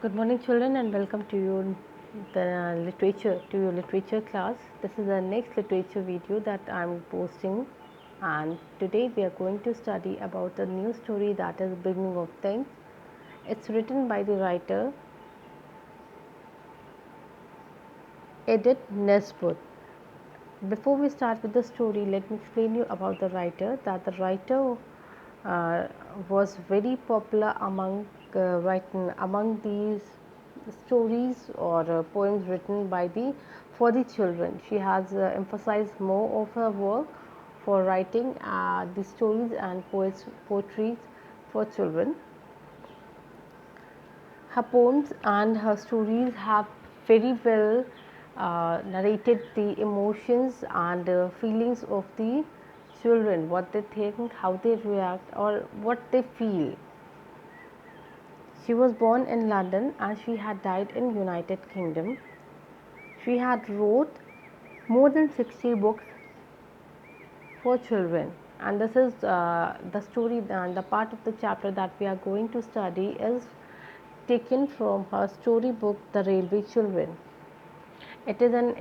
Good morning, children, and welcome to your literature class. This is the next literature video that I am posting, and today we are going to study about a new story that is Beginning of Things. It's written by the writer Edith Nesbit. Before we start with the story, let me explain you about the writer. That the writer uh, was very popular among these stories or poems written by the for the children. She has emphasized more of her work for writing the stories and poetry for children. Her poems and her stories have very well narrated the emotions and feelings of the children, what they think, how they react, or what they feel. She was born in London and she had died in United Kingdom. She had wrote more than 60 books for children, and this is the story and the part of the chapter that we are going to study is taken from her storybook The Railway Children. It is an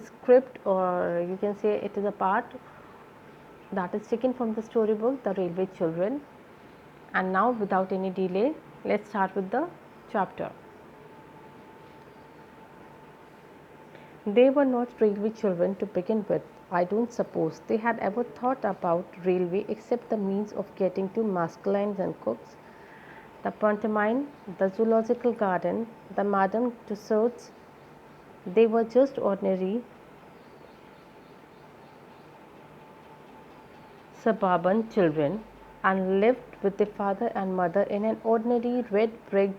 script, or you can say it is a part that is taken from the storybook The Railway Children. And now, without any delay, let's start with the chapter. They were not railway children to begin with. I don't suppose they had ever thought about railway except the means of getting to Maskelynes and Cooks, the pantomime, the zoological garden, the Madame Tussauds. They were just ordinary suburban children and lived with their father and mother in an ordinary red brick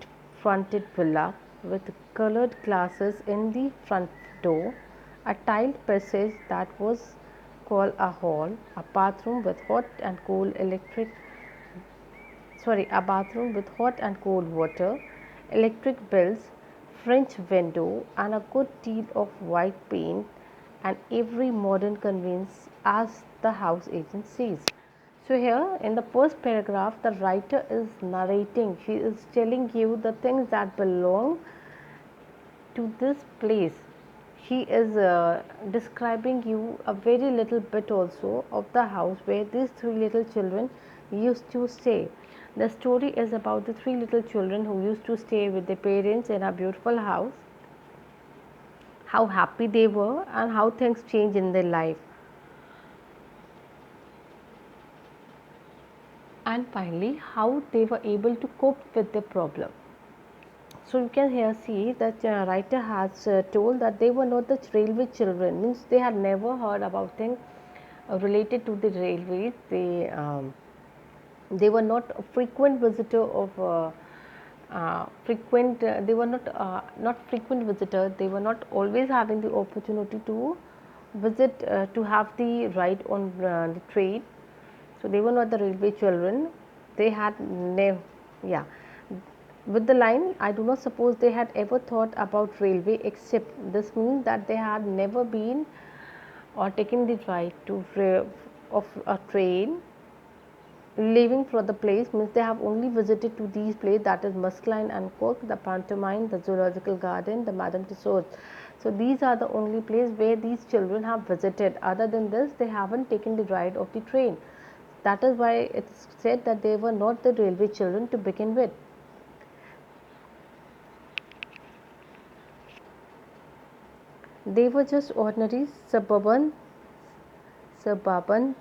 fronted villa with colored glasses in the front door, a tiled passage that was called a hall, a bathroom with hot and cold water, electric bills, French window, and a good deal of white paint, and every modern convenience as the house agent says. So here in the first paragraph, the writer is narrating, she is telling you the things that belong to this place. She is describing you a very little bit also of the house where these three little children used to stay. The story is about the three little children who used to stay with their parents in a beautiful house, how happy they were and how things changed in their life. And finally, how they were able to cope with the problem. So you can here see that writer has told that they were not the railway children, means they had never heard about things related to the railways. They were not a frequent visitor of frequent. They were not frequent visitor. They were not always having the opportunity to visit to have the ride on the train. So they were not the railway children. They had never, yeah. With the line, I do not suppose they had ever thought about railway except this means that they had never been or taken the ride to of a train leaving for the place, means they have only visited to these places, that is Maskelyne and Cook, the pantomime, the zoological garden, the Madame Tussauds. So these are the only places where these children have visited. Other than this, they haven't taken the ride of the train. That is why it's said that they were not the railway children to begin with. They were just ordinary suburban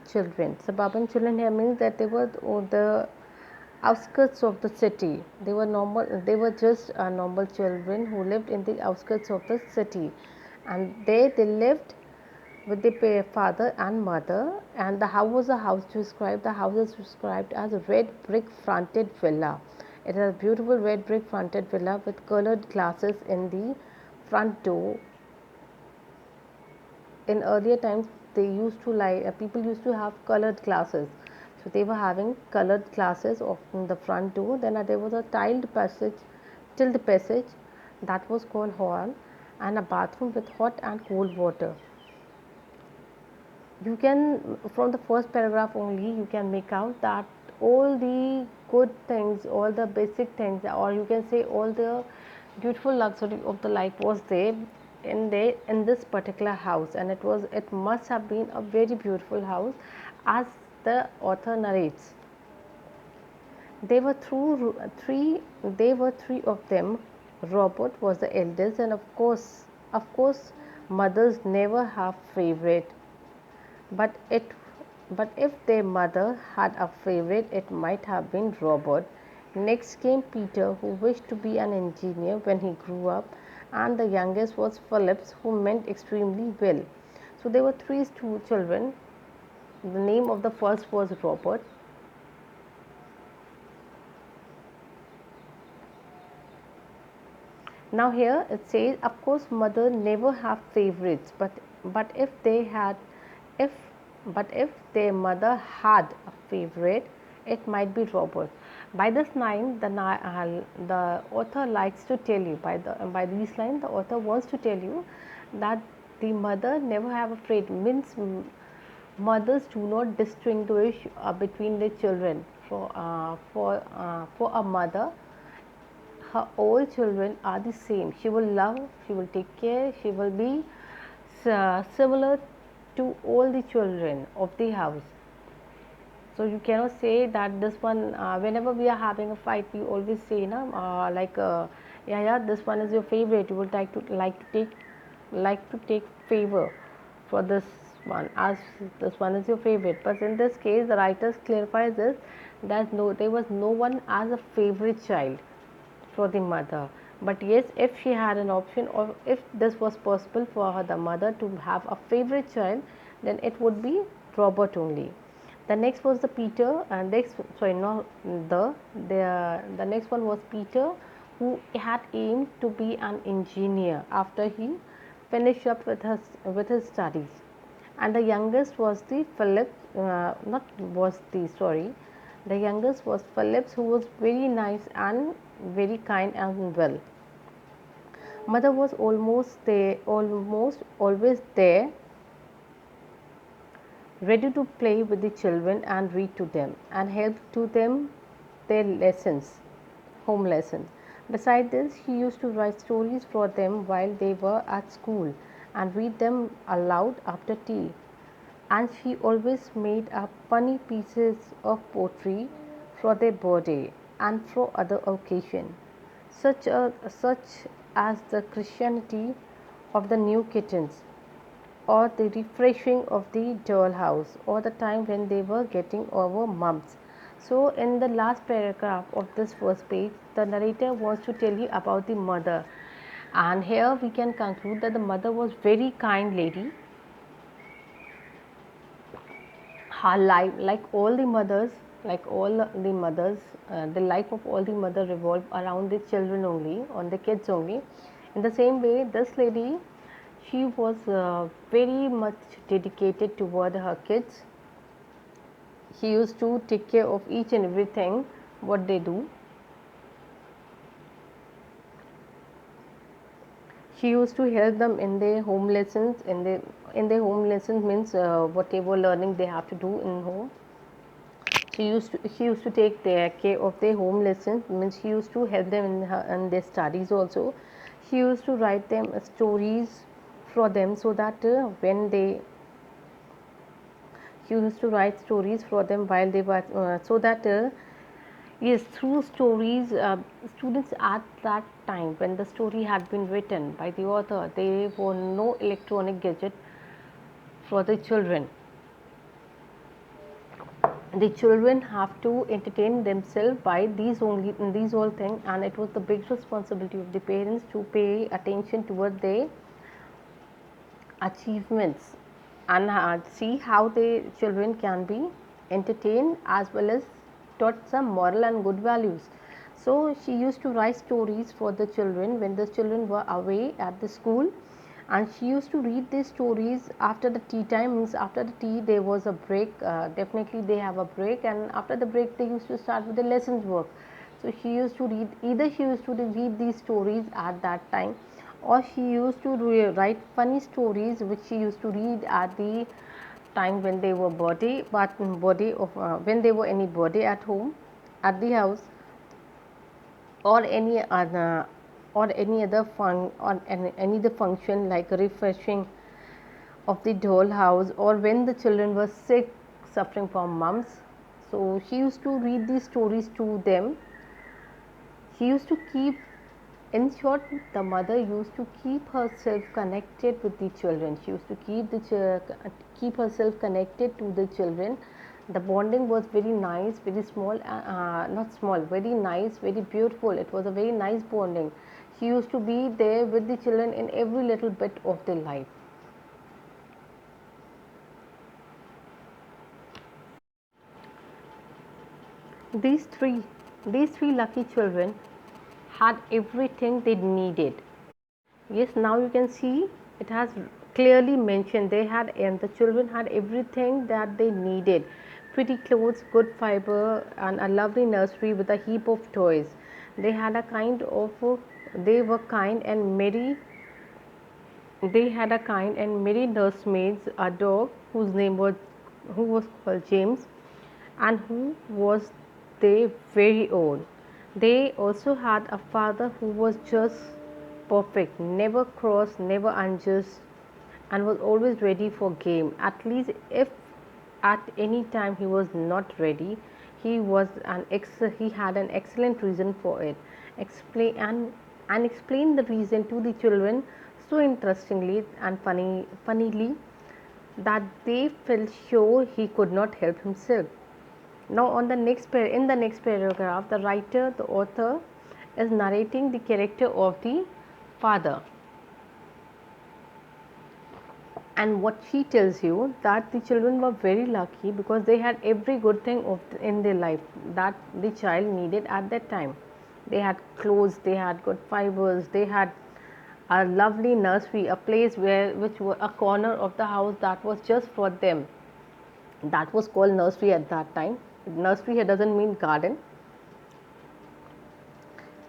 children. Suburban children here means that they were the outskirts of the city. They were normal. They were just normal children who lived in the outskirts of the city, and they lived with their father and mother. And the house was a house described. The house is described as a red brick fronted villa. It is a beautiful red brick fronted villa with colored glasses in the front door. In earlier times, they used to people used to have colored glasses, so they were having colored glasses in the front door. Then there was a tiled passage that was called hall, and a bathroom with hot and cold water. You can, from the first paragraph only, you can make out that all the good things, all the basic things, or you can say all the beautiful luxury of the life was there in this particular house, and it must have been a very beautiful house, as the author narrates. They were three of them. Robert was the eldest, and of course, mothers never have favorite. But it, but if their mother had a favorite, it might have been Robert. Next came Peter, who wished to be an engineer when he grew up, and the youngest was Phillips, who meant extremely well. So there were two children. The name of the first was Robert. Now here it says, of course, mother never have favorites, but if they had, if if their mother had a favorite, it might be Robert. By this line, the author likes to tell you, by these lines, the author wants to tell you that the mother never have a favorite, means mothers do not distinguish between their children. For a mother, her all children are the same. She will love, she will take care, she will be similar to all the children of the house. So you cannot say that this one, whenever we are having a fight, we always say, na, yeah, this one is your favorite. You would like to take favor for this one, as this one is your favorite. But in this case, the writers clarifies this, that no, there was no one as a favorite child for the mother. But yes, if she had an option, or if this was possible for her, the mother, to have a favorite child, then it would be Robert only. The next was the Peter, and next, sorry, no, the next one was Peter, who had aimed to be an engineer after he finished up with his studies. And the youngest was the Philip, not was the sorry, the youngest was Phillips, who was very nice and very kind and well. Mother was almost always there, ready to play with the children and read to them and help to them their lessons, home lessons. Besides this, she used to write stories for them while they were at school and read them aloud after tea. And she always made up funny pieces of poetry for their birthday and for other occasions, such as the Christianity of the new kittens, or the refreshing of the dollhouse, or the time when they were getting over mumps. So, in the last paragraph of this first page, the narrator wants to tell you about the mother, and here we can conclude that the mother was very kind lady. Her life, the life of all the mothers revolve around the children only, on the kids only. In the same way, this lady, she was very much dedicated toward her kids. She used to take care of each and everything what they do. She used to help them in their home lessons. In their home lessons means whatever learning they have to do in home. She used to take care of their home lessons, means she used to help them in their studies also. She used to write them stories for them, so that when they she used to write stories for them while they were so that yes, through stories, students at that time, when the story had been written by the author, there were no electronic gadget for the children. The children have to entertain themselves by these all things, and it was the big responsibility of the parents to pay attention toward their achievements, and see how the children can be entertained, as well as taught some moral and good values. So she used to write stories for the children when the children were away at the school, and she used to read these stories after the tea time. Means after the tea there was a break, definitely they have a break, and after the break they used to start with the lessons work. So she used to read, either she used to read these stories at that time, or she used to write funny stories which she used to read at the time when they were when they were anybody at home, at the house, or any other any other function like a refreshing of the doll house, or when the children were sick suffering from mumps. So she used to read these stories to them. She used to keep, in short, the mother used to keep herself connected with the children. She used to keep herself connected to the children. The bonding was very nice, very small, not small, very nice, very beautiful. It was a very nice bonding. She used to be there with the children in every little bit of their life. These three, these three lucky children had everything they needed. Yes, now you can see it has clearly mentioned they had, and the children had everything that they needed: pretty clothes, good fiber, and a lovely nursery with a heap of toys. They had a kind of, they were kind and merry. They had a kind and merry nursemaids, a dog who was called James, and who was their very own. They also had a father who was just perfect, never cross, never unjust, and was always ready for game. At least if at any time he was not ready, he had an excellent reason for it. Explain the reason to the children so interestingly and funnily that they felt sure he could not help himself. Now, in the next paragraph, the author, is narrating the character of the father, and what she tells you that the children were very lucky because they had every good thing in their life that the child needed at that time. They had clothes, they had good fibers, they had a lovely nursery, a place which was a corner of the house that was just for them. That was called nursery at that time. Nursery here doesn't mean garden.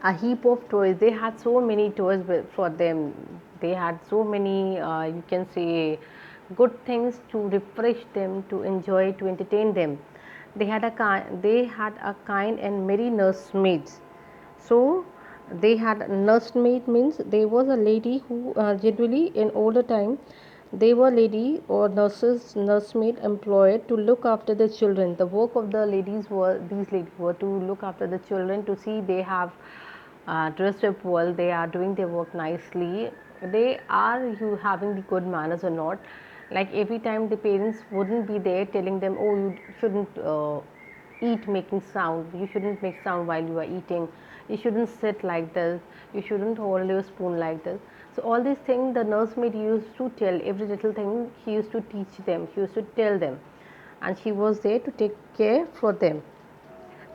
A heap of toys. They had so many toys for them. They had so many, you can say, good things to refresh them, to enjoy, to entertain them. They had a kind and merry nursemaids. So they had nursemaid means there was a lady who generally in older time they were lady or nursemaid employed to look after the children. The work of the ladies were, these ladies were to look after the children, to see they have dressed up well, they are doing their work nicely, they are you having the good manners or not. Like every time the parents wouldn't be there telling them, oh, you shouldn't eat making sound, you shouldn't make sound while you are eating, you shouldn't sit like this, you shouldn't hold your spoon like this. So all these things the nursemaid used to tell, every little thing she used to teach them, she used to tell them, and she was there to take care for them.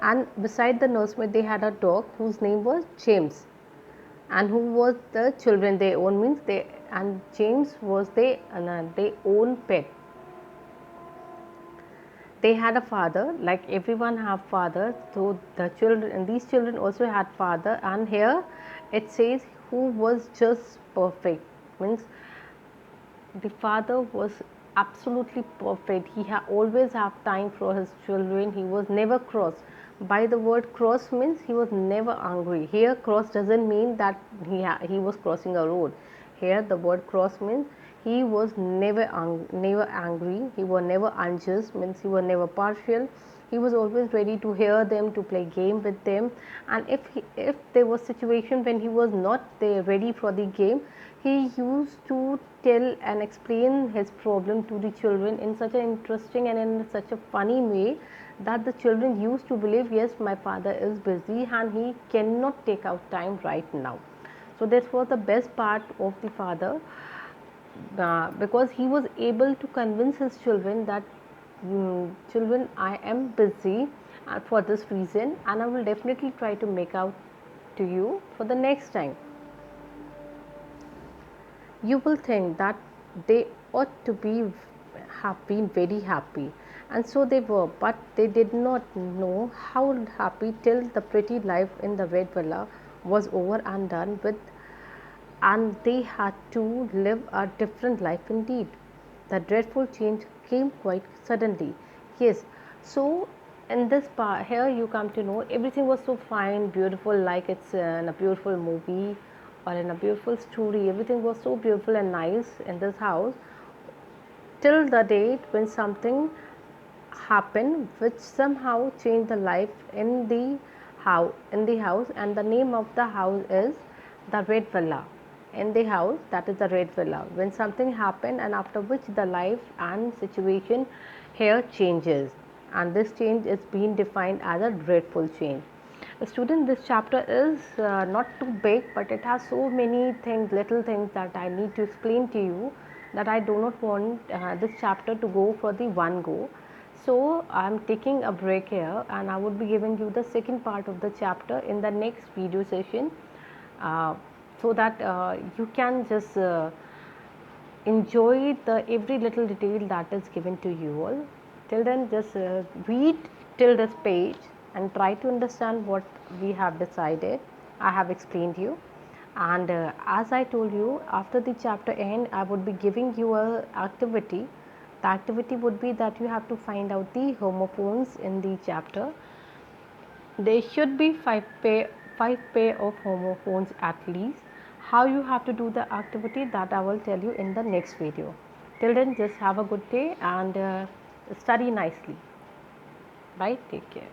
And beside the nursemaid they had a dog whose name was James, and who was the children their own, means they, and James was their own pet. They had a father, like everyone have father, so the children, and these children also had father, and here it says who was just perfect, means the father was absolutely perfect. He always have time for his children. He was never cross. By the word cross means he was never angry. Here cross doesn't mean that he was crossing a road. Here the word cross means he was never angry. He was never unjust, means he was never partial. He was always ready to hear them, to play game with them, and if there was situation when he was not there ready for the game, he used to tell and explain his problem to the children in such an interesting and in such a funny way that the children used to believe, yes, my father is busy and he cannot take out time right now. So this was the best part of the father, because he was able to convince his children that, children, I am busy for this reason, and I will definitely try to make out to you for the next time. You will think that they ought to have been very happy, and so they were, but they did not know how happy till the pretty life in the red villa was over and done with, and they had to live a different life indeed. The dreadful change came quite suddenly. Yes, so in this part here you come to know everything was so fine, beautiful, like it's in a beautiful movie or in a beautiful story. Everything was so beautiful and nice in this house till the date when something happened which somehow changed the life in the house, and the name of the house is the Red Villa. In the house, that is the Red Villa, when something happened and after which the life and situation here changes, and this change is being defined as a dreadful change. Student, this chapter is not too big, but it has so many things, little things that I need to explain to you, that I do not want this chapter to go for the one go. So I am taking a break here, and I would be giving you the second part of the chapter in the next video session, so that you can just enjoy the every little detail that is given to you all. Till then, just read till this page and try to understand what we have decided. I have explained you, and as I told you, after the chapter end, I would be giving you a activity. The activity would be that you have to find out the homophones in the chapter. There should be five pair of homophones at least. How you have to do the activity, that I will tell you in the next video. Till then, just have a good day and study nicely. Right? Take care.